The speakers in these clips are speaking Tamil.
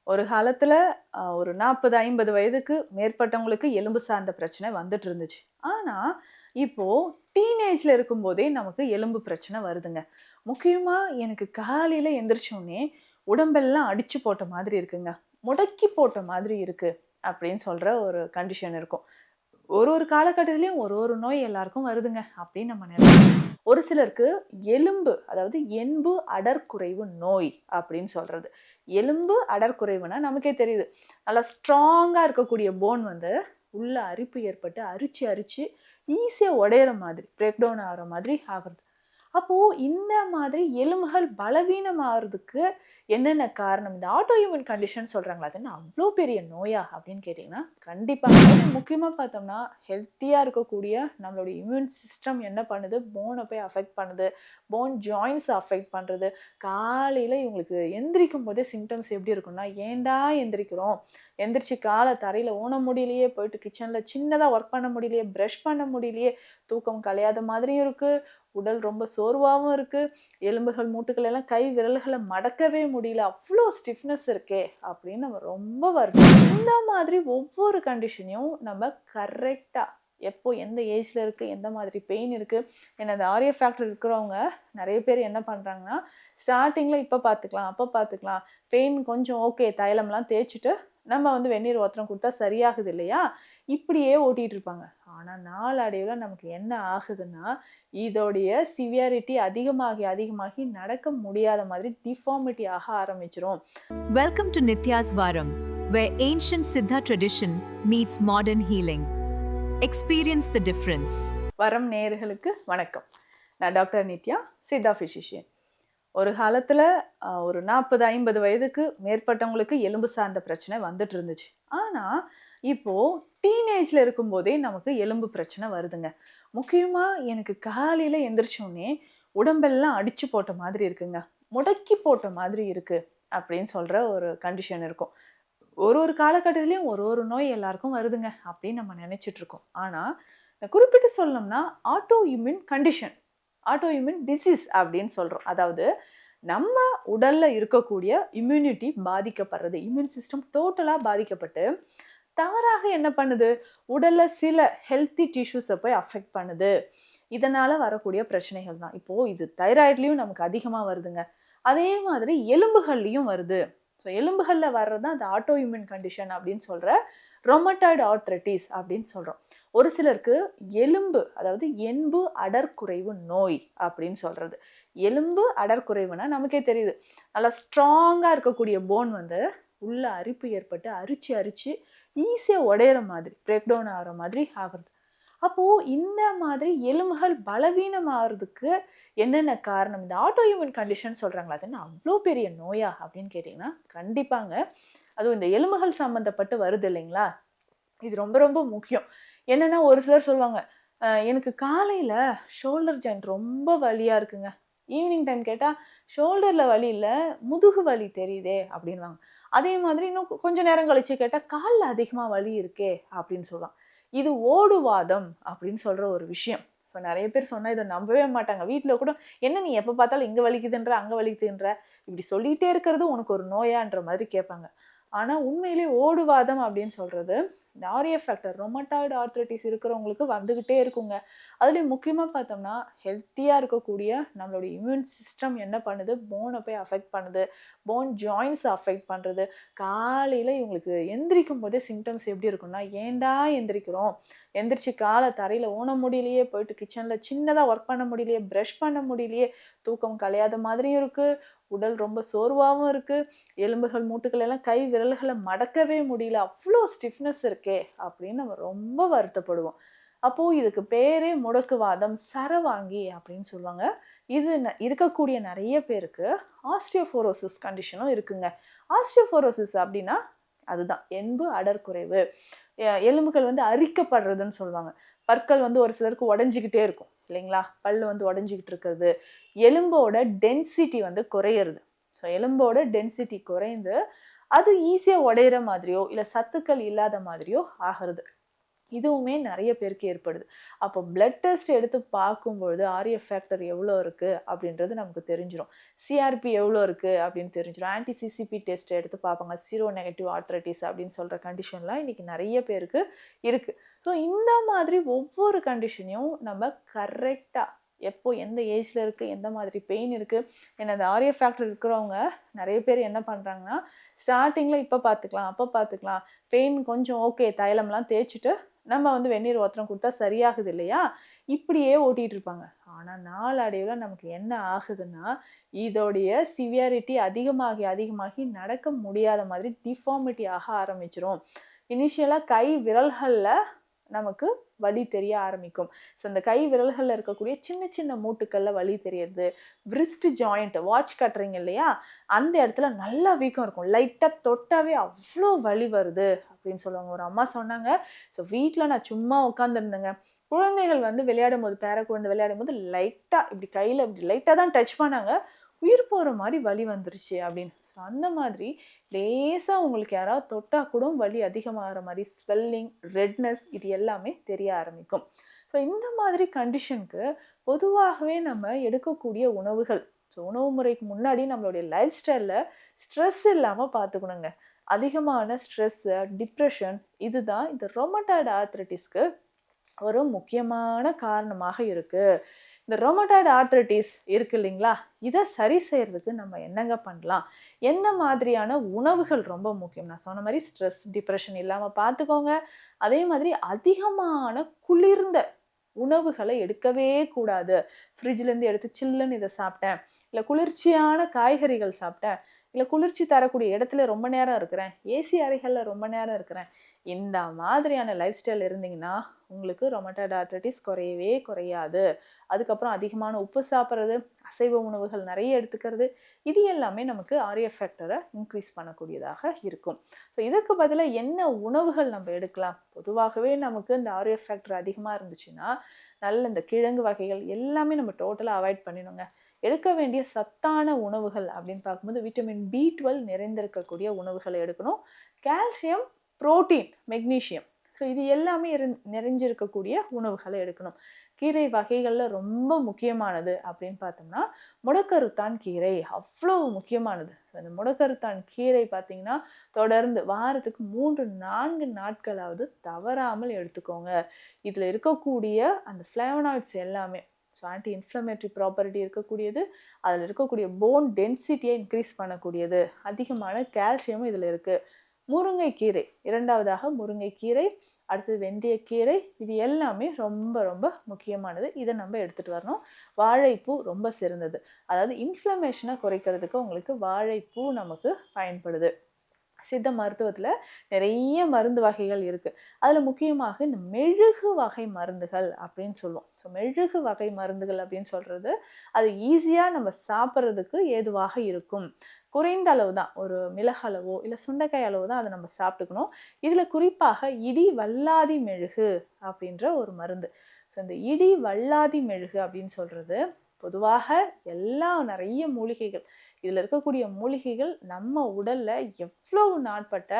ஒரு காலத்துல ஒரு 40, 50 வயதுக்கு மேற்பட்டவங்களுக்கு எலும்பு சார்ந்த பிரச்சனை வந்துட்டு இருந்துச்சு. ஆனா, இப்போ டீனேஜ்ல இருக்கும்போதே நமக்கு எலும்பு பிரச்சனை வருதுங்க. முக்கியமா எனக்கு காலையில எந்திரிச்ச உடனே உடம்பெல்லாம் அடிச்சு போட்ட மாதிரி இருக்குங்க. முடக்கி போட்ட மாதிரி இருக்கு அப்படின்னு சொல்ற ஒரு கண்டிஷன் இருக்கும். ஒரு ஒரு காலகட்டத்திலயும் ஒரு ஒரு நோய் எல்லாருக்கும் வருதுங்க அப்படின்னு நம்ம நினைக்கிறோம். ஒரு சிலருக்கு எலும்பு அதாவது எண்பு அடர்குறைவு நோய் அப்படின்னு சொல்றது. எலும்பு அடர்குறைவுனா நமக்கே தெரியுது. நல்லா ஸ்ட்ராங்கா இருக்கக்கூடிய போன் வந்து உள்ள அரிப்பு ஏற்பட்டு அரிச்சு அரிச்சு ஈஸியா உடையிற மாதிரி பிரேக் டவுன் ஆகுற மாதிரி ஆகுறது. அப்போ இந்த மாதிரி எலும்புகள் பலவீனமாகறதுக்கு என்னென்ன காரணம்? இந்த ஆட்டோ இம்யூன் கண்டிஷன் சொல்றாங்களே, அது என்ன அவ்ளோ பெரிய நோயா? அப்படின்னு கேட்டீங்கன்னா, கண்டிப்பா. அதுவும் முக்கியமா பார்த்தோம்னா, ஹெல்த்தியா இருக்கக்கூடிய நம்மளுடைய இம்யூன் சிஸ்டம் என்ன பண்ணுது? போன போய் அஃபெக்ட் பண்ணுது. போன் ஜாயிண்ட்ஸ அஃபெக்ட் பண்றது. காலையில இவங்களுக்கு எந்திரிக்கும்போதே சிம்ப்டம்ஸ் எப்படி இருக்கும்னா, "ஏன்டா எந்திரிக்கிறோம்? எந்திரிச்சு கால தரையில ஊன முடியலையே, போயிட்டு கிச்சன்ல சின்னதா ஒர்க் பண்ண முடியலையே, பிரஷ் பண்ண முடியலையே, தூக்கம் கலையாத மாதிரியும் இருக்கு, உடல் ரொம்ப சோர்வாவும் இருக்கு. எலும்புகள், மூட்டுகள் எல்லாம் கை விரல்கள மடக்கவே முடியல. அவ்ளோ ஸ்டிஃப்னஸ் இருக்கே! அப்படின்னு நம்ம ரொம்ப இந்த மாதிரி ஒவ்வொரு கண்டிஷனையும் நம்ம கரெக்ட்டா எப்போ எந்த ஏஜ்ல இருக்கு, எந்த மாதிரி பெயின் இருக்கு. ஏன்னா இந்த ஆர்ஏ ஃபேக்டர் இருக்கிறவங்க நெறைய பேர் என்ன பண்றாங்கன்னா, ஸ்டார்ட்டிங்ல இப்ப பார்த்துக்கலாம், அப்ப பார்த்துக்கலாம். பெயின் கொஞ்சம் ஓகே தைலம்லாம் தேய்ச்சுட்டு, நம்ம வந்து வெந்நீர் ஒத்தடம் குடுத்தா சரியாகுது இல்லையா? இப்படியே ஓட்டிட்டு இருப்பாங்க. ஆனா நாளடைவுல நமக்கு என்ன ஆகுதுன்னா, இதோடைய சிவியாரிட்டி அதிகமாகி, அதிகமாகி நடக்க முடியாத மாதிரி டிஃபார்மிட்டி ஆக ஆரம்பிச்சுரும். Welcome to Nitya's Varam, where ancient Siddha tradition meets modern healing. Experience the difference. வரம் நேயர்களுக்கு வணக்கம். நான் டாக்டர் நித்யா, சித்தா பிசிஷியன். ஒரு காலத்துல ஒரு 40, 50 வயதுக்கு மேற்பட்டவங்களுக்கு எலும்பு சார்ந்த பிரச்சனை வந்துட்டு இருந்துச்சு. ஆனா, இப்போ டீனேஜ்ல இருக்கும்போதே நமக்கு எலும்பு பிரச்சனை வருதுங்க. முக்கியமா எனக்கு காலையில எந்திரிச்ச உடனே உடம்பெல்லாம் அடிச்சு போட்ட மாதிரி இருக்குங்க. முடக்கி போட்ட மாதிரி இருக்கு அப்படின்னு சொல்ற ஒரு கண்டிஷன் இருக்கும். ஒரு ஒரு காலகட்டத்திலயும் ஒரு ஒரு நோய் எல்லாருக்கும் வருதுங்க அப்படின்னு நம்ம நினைச்சிட்டு இருக்கோம். ஆனா, குறிப்பிட்டு சொல்லணும்னா auto immune condition, auto immune disease அப்படின்னு சொல்றோம். அதாவது நம்ம உடல்ல இருக்கக்கூடிய இம்யூனிட்டி பாதிக்கப்படுறது. இம்யூன் சிஸ்டம் டோட்டலா பாதிக்கப்பட்டு, தவறாக என்ன பண்ணுது? உடல்ல சில ஹெல்த்தி டிஷ்யூஸ போய் அஃபெக்ட் பண்ணுது. இதனால வரக்கூடிய பிரச்சனைகள் தான். இப்போ இது தைராய்ட்லயும் நமக்கு அதிகமா வருதுங்க. அதே மாதிரி எலும்புகள்லயும் வருது. ஸோ எலும்புகள்ல வர்றது தான் அந்த ஆட்டோ இம்யூன் கண்டிஷன் அப்படின்னு சொல்ற ரொமட்டாய்டு ஆர்த்ரைட்டிஸ் அப்படின்னு சொல்றோம். ஒரு சிலருக்கு எலும்பு அதாவது எண்பு அடர்குறைவு நோய் அப்படின்னு சொல்றது. எலும்பு அடர்குறைவுனா நமக்கே தெரியுது. நல்லா ஸ்ட்ராங்கா இருக்கக்கூடிய போன் வந்து உள்ள அரிப்பு ஏற்பட்டு அரிச்சு அரிச்சு ஈஸியா உடையிற மாதிரி பிரேக் டவுன் ஆகுற மாதிரி ஆகுறது. அப்போ இந்த மாதிரி எலும்புகள் பலவீனமாகறதுக்கு என்னென்ன காரணம்? இந்த ஆட்டோ இம்யூன் கண்டிஷன் சொல்றாங்களே, அது என்ன அவ்ளோ பெரிய நோயா? அப்படின்னு கேட்டீங்கன்னா, கண்டிப்பாங்க. அதுவும் இந்த எலும்புகள் சம்மந்தப்பட்டு வருது இல்லைங்களா? இது ரொம்ப ரொம்ப முக்கியம். என்னன்னா ஒரு சிலர் சொல்லுவாங்க, எனக்கு காலையில ஷோல்டர் ஜாயிண்ட் ரொம்ப வலியா இருக்குங்க. ஈவினிங் டைம் கேட்டா, ஷோல்டர்ல வலி இல்ல, முதுகு வலி தெரியுதே அப்படின்னுவாங்க. அதே மாதிரி இன்னும் கொஞ்சம் நேரம் கழிச்சு கேட்டா, கால்ல அதிகமா வலி இருக்கே அப்படின்னு சொல்லுவாங்க. இது ஓடுவாதம் அப்படின்னு சொல்ற ஒரு விஷயம். ஸோ நெறைய பேர் சொன்னா இத நம்பவே மாட்டாங்க. வீட்ல கூட, "என்ன நீ எப்ப பார்த்தாலும் இங்க வலிக்குதுன்ற, அங்க வலிக்குதுன்ற, இப்படி சொல்லிட்டே இருக்கிறது உனக்கு ஒரு நோயான்ற?" மாதிரி கேட்பாங்க. ஆனா உண்மையிலேயே ஓடுவாதம் அப்படின்னு சொல்றது, இந்த ஆர்ஏ ஃபேக்டர் ரொமட்டாய்டு ஆர்த்ரைட்டிஸ் இருக்கிறவங்களுக்கு வந்துகிட்டே இருக்குங்க. அதுலயும் முக்கியமா பார்த்தோம்னா, ஹெல்த்தியா இருக்கக்கூடிய நம்மளுடைய இம்யூன் சிஸ்டம் என்ன பண்ணுது? போன போய் அஃபெக்ட் பண்ணுது. போன் ஜாயிண்ட்ஸ அஃபெக்ட் பண்றது. காலையில இவங்களுக்கு எந்திரிக்கும்போதே சிம்ப்டம்ஸ் எப்படி இருக்கும்னா, "ஏன்டா எந்திரிக்கிறோம்? எந்திரிச்சு கால தரையில ஊன முடியலையே, போயிட்டு கிச்சன்ல சின்னதா ஒர்க் பண்ண முடியலையே, பிரஷ் பண்ண முடியலையே, தூக்கம் கலையாத மாதிரியும் இருக்கு, உடல் ரொம்ப சோர்வாவும் இருக்கு, எலும்புகள், மூட்டுகள் எல்லாம் கை விரல்கள மடக்கவே முடியல. அவ்ளோ ஸ்டிஃப்னஸ் இருக்கே!" அப்படின்னு நம்ம ரொம்ப வருத்தப்படுவோம். அப்போ இதுக்கு பேரே முடக்குவாதம், சரவாங்கி அப்படின்னு சொல்லுவாங்க. இது இருக்கக்கூடிய நெறைய பேருக்கு ஆஸ்டியோபோரோசிஸ் கண்டிஷனும் இருக்குங்க. ஆஸ்டியோபோரோசிஸ் அப்படின்னா, அதுதான் எண்பு அடர்குறைவு. எலும்புகள் வந்து அரிக்கப்படுறதுன்னு சொல்லுவாங்க. பற்கள் வந்து ஒரு சிலருக்கு உடைஞ்சுகிட்டே இருக்கும் இல்லைங்களா? பல்லு வந்து உடைஞ்சுகிட்டு இருக்கிறது. எலும்போட டென்சிட்டி வந்து குறையிறது. ஸோ எலும்போட டென்சிட்டி குறைந்து, அது ஈஸியா உடையிற மாதிரியோ, இல்ல சத்துக்கள் இல்லாத மாதிரியோ ஆகுறது. இதுவுமே நிறைய பேருக்கு ஏற்படுது. அப்போ பிளட் டெஸ்ட் எடுத்து பார்க்கும்பொழுது ஆர்எஃப் ஃபேக்டர் எவ்வளோ இருக்கு அப்படின்றது நமக்கு தெரிஞ்சிரும். சிஆர்பி எவ்வளோ இருக்கு அப்படின்னு தெரிஞ்சிரும். ஆன்டி சிசிபி டெஸ்ட் எடுத்து பார்ப்பாங்க. சீரோ நெகட்டிவ் ஆர்த்ரைட்டிஸ் அப்படின்னு சொல்ற கண்டிஷன்லாம் இன்னைக்கு நிறைய பேருக்கு இருக்கு. ஸோ இந்த மாதிரி ஒவ்வொரு கண்டிஷனையும் நம்ம கரெக்டாக எப்போ எந்த ஏஜ்ல இருக்கு, எந்த மாதிரி பெயின் இருக்கு, ஏன்னா அந்த ஆர்எஃப் ஃபேக்டர் இருக்கிறவங்க நிறைய பேர் என்ன பண்றாங்கன்னா, ஸ்டார்டிங்ல இப்போ பார்த்துக்கலாம், அப்போ பார்த்துக்கலாம், பெயின் கொஞ்சம் ஓகே தைலம்லாம் தேய்ச்சிட்டு நம்ம வந்து வெந்நீர் ஒத்தடம் கொடுத்தா சரியாகுது இல்லையா, இப்படியே ஓட்டிட்டு இருப்பாங்க. ஆனால் நாளடைவில் நமக்கு என்ன ஆகுதுன்னா, இதோடைய சிவியாரிட்டி அதிகமாகி அதிகமாகி நடக்க முடியாத மாதிரி டிஃபார்மிட்டி ஆக ஆரம்பிச்சிரும். இனிஷியலாக கை விரல்களில் நமக்கு வலி தெரிய ஆரம்பிக்கும். ஸோ இந்த கை விரல்களில் இருக்கக்கூடிய சின்ன சின்ன மூட்டுக்களில் வலி தெரியறது, விரிஸ்ட் ஜாயிண்ட் வாட்ச் கட்டுறீங்க இல்லையா, அந்த இடத்துல நல்லா வீக்கம் இருக்கும். லைட்டாக தொட்டாவே அவ்வளோ வலி வருது அப்படின்னு சொல்லுவாங்க. ஒரு அம்மா சொன்னாங்க, ஸோ வீட்டில் நான் சும்மா உட்காந்துருந்தேங்க, குழந்தைகள் வந்து விளையாடும் போது, பேர குழந்தை விளையாடும் போது லைட்டாக இப்படி கையில் இப்படி லைட்டாக தான் டச் பண்ணாங்க, உயிர் போகிற மாதிரி வலி வந்துருச்சு அப்படின்னு. ஸோ அந்த மாதிரி லேசாக உங்களுக்கு யாராவது தொட்டால் கூட வலி அதிகமாகிற மாதிரி ஸ்வெல்லிங், ரெட்னஸ் இது எல்லாமே தெரிய ஆரம்பிக்கும். ஸோ இந்த மாதிரி கண்டிஷனுக்கு பொதுவாகவே நம்ம எடுக்கக்கூடிய உணவுகள், ஸோ உணவு முறைக்கு முன்னாடி நம்மளுடைய லைஃப் ஸ்டைலில் ஸ்ட்ரெஸ் இல்லாமல் பார்த்துக்கணுங்க. அதிகமான ஸ்ட்ரெஸ்ஸு, டிப்ரெஷன் இதுதான் இந்த ரொமட்டாய்டு ஆர்த்ரைட்டிஸ்க்கு ஒரு முக்கியமான காரணமாக இருக்குது. இந்த ரொமட்டாய்டு ஆர்த்ரைட்டிஸ் இருக்கு இல்லைங்களா, இதை சரி செய்யறதுக்கு நம்ம என்னங்க பண்ணலாம், என்ன மாதிரியான உணவுகள் ரொம்ப முக்கியம். நான் சொன்ன மாதிரி ஸ்ட்ரெஸ், டிப்ரெஷன் இல்லாமல் பார்த்துக்கோங்க. அதே மாதிரி அதிகமான குளிர்ந்த உணவுகளை எடுக்கவே கூடாது. ஃப்ரிட்ஜ்லேருந்து எடுத்து சில்லுன்னு இதை சாப்பிட்டேன், இல்லை குளிர்ச்சியான காய்கறிகள் சாப்பிட்டேன், இல்லை குளிர்ச்சி தரக்கூடிய இடத்துல ரொம்ப நேரம் இருக்கிறேன், ஏசி அறைகளில் ரொம்ப நேரம் இருக்கிறேன், இந்த மாதிரியான லைஃப் ஸ்டைல் இருந்தீங்கன்னா உங்களுக்கு ரொமட்டாய்டு ஆர்த்ரைட்டிஸ் குறையவே குறையாது. அதுக்கப்புறம் அதிகமான உப்பு சாப்பிட்றது, அசைவ உணவுகள் நிறைய எடுத்துக்கிறது, இது எல்லாமே நமக்கு ஆர்எஃப் ஃபேக்டரை இன்க்ரீஸ் பண்ணக்கூடியதாக இருக்கும். ஸோ இதுக்கு பதிலாக என்ன உணவுகள் நம்ம எடுக்கலாம்? பொதுவாகவே நமக்கு இந்த ஆர்எஃப் ஃபேக்டர் அதிகமாக இருந்துச்சுன்னா நல்ல இந்த கிழங்கு வகைகள் எல்லாமே நம்ம டோட்டலாக அவாய்ட் பண்ணிடுங்க. எடுக்க வேண்டிய சத்தான உணவுகள் அப்படின்னு பார்க்கும்போது விட்டமின் B12 நிறைந்திருக்கக்கூடிய உணவுகளை எடுக்கணும். கால்சியம், புரோட்டீன், மெக்னீஷியம், ஸோ இது எல்லாமே நிறைஞ்சிருக்கக்கூடிய உணவுகளை எடுக்கணும். கீரை வகைகளில் ரொம்ப முக்கியமானது அப்படின்னு பார்த்தோம்னா முடக்கருத்தான் கீரை அவ்வளோ முக்கியமானது. அந்த முடக்கருத்தான் கீரை பார்த்தீங்கன்னா தொடர்ந்து வாரத்துக்கு 3-4 நாட்களாவது தவறாமல் எடுத்துக்கோங்க. இதில் இருக்கக்கூடிய அந்த ஃப்ளேவனாய்ட்ஸ் எல்லாமே, ஸோ ஆன்டி இன்ஃப்ளமேட்டரி ப்ராப்பர்ட்டி இருக்கக்கூடியது, அதில் இருக்கக்கூடிய போன் டென்சிட்டியை இன்க்ரீஸ் பண்ணக்கூடியது, அதிகமான கால்சியமும் இதில் இருக்குது. முருங்கைக்கீரை, இரண்டாவதாக முருங்கைக்கீரை, அடுத்தது வெந்தயக்கீரை, இது எல்லாமே ரொம்ப ரொம்ப முக்கியமானது. இதை நம்ம எடுத்துகிட்டு வரணும். வாழைப்பூ ரொம்ப சிறந்தது, அதாவது இன்ஃப்ளமேஷனை குறைக்கிறதுக்கு உங்களுக்கு வாழைப்பூ நமக்கு பயன்படுது. சித்த மருத்துவத்தில் நிறைய மருந்து வகைகள் இருக்குது. அதில் முக்கியமாக இந்த மெழுகு வகை மருந்துகள் அப்படின்னு சொல்லுவோம். ஸோ மெழுகு வகை மருந்துகள் அப்படின்னு சொல்கிறது அது ஈஸியாக நம்ம சாப்பிட்றதுக்கு ஏதுவாக இருக்கும். குறைந்த அளவு தான், ஒரு மிளகளவோ இல்லை சுண்டைக்காய் அளவு தான் அதை நம்ம சாப்பிட்டுக்கணும். இதில் குறிப்பாக இடி வல்லாதி மெழுகு அப்படின்ற ஒரு மருந்து. ஸோ இந்த இடி வல்லாதி மெழுகு அப்படின்னு சொல்கிறது பொதுவாக நிறைய மூலிகைகள், இதில் இருக்கக்கூடிய மூலிகைகள் நம்ம உடலில் எவ்வளவு நாட்பட்ட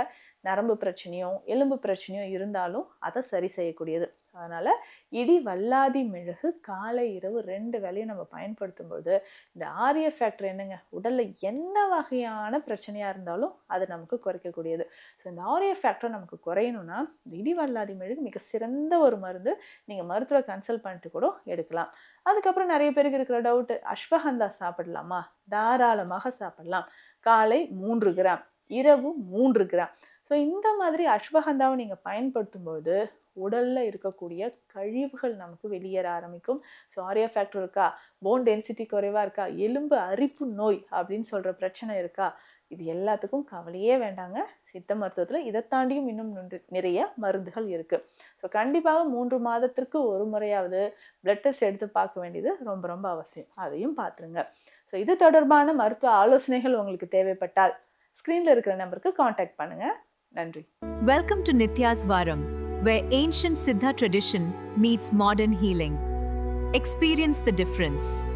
நரம்பு பிரச்சனையோ எலும்பு பிரச்சனையோ இருந்தாலும் அதை சரி செய்யக்கூடியது. அதனால் இடி வல்லாதி மெழுகு காலை இரவு 2 வேளையும் நம்ம பயன்படுத்தும் பொழுது இந்த ஆர்எஃப் ஃபேக்டர் என்னங்க, உடலில் என்ன வகையான பிரச்சனையாக இருந்தாலும் அதை நமக்கு குறைக்கக்கூடியது. ஸோ இந்த ஆர்எஃப் ஃபேக்டர் நமக்கு குறையணும்னா இந்த இடி வல்லாதி மெழுகு மிக சிறந்த ஒரு மருந்து. நீங்கள் மருத்துவரை கன்சல்ட் பண்ணிட்டு கூட எடுக்கலாம். அதுக்கப்புறம் நிறைய பேருக்கு இருக்கிற டவுட்டு, அஸ்வகந்தா சாப்பிடலாமா? தாராளமாக சாப்பிடலாம். காலை 3 கிராம், இரவு 3 கிராம். ஸோ இந்த மாதிரி அஸ்வகந்தாவை நீங்கள் பயன்படுத்தும்போது உடலில் இருக்கக்கூடிய கழிவுகள் நமக்கு வெளியேற ஆரம்பிக்கும். ஸோ ஆர்எஃப் ஃபேக்டர் இருக்கா, போன் டென்சிட்டி குறைவாக இருக்கா, எலும்பு அரிப்பு நோய் அப்படின்னு சொல்கிற பிரச்சனை இருக்கா, இது எல்லாத்துக்கும் கவலையே வேண்டாங்க. சித்த மருத்துவத்தில் இதை தாண்டியும் இன்னும் நிறைய மருந்துகள் இருக்குது. ஸோ கண்டிப்பாக 3 மாதத்திற்கு ஒரு முறையாவது பிளட் டெஸ்ட் எடுத்து பார்க்க வேண்டியது ரொம்ப ரொம்ப அவசியம். அதையும் பார்த்துருங்க. ஸோ இது தொடர்பான மருத்துவ ஆலோசனைகள் உங்களுக்கு தேவைப்பட்டால் ஸ்க்ரீனில் இருக்கிற நம்பருக்கு காண்டாக்ட் பண்ணுங்கள். நன்றி. Welcome to Nitya's Varam, where ancient Siddha tradition meets modern healing. Experience the difference.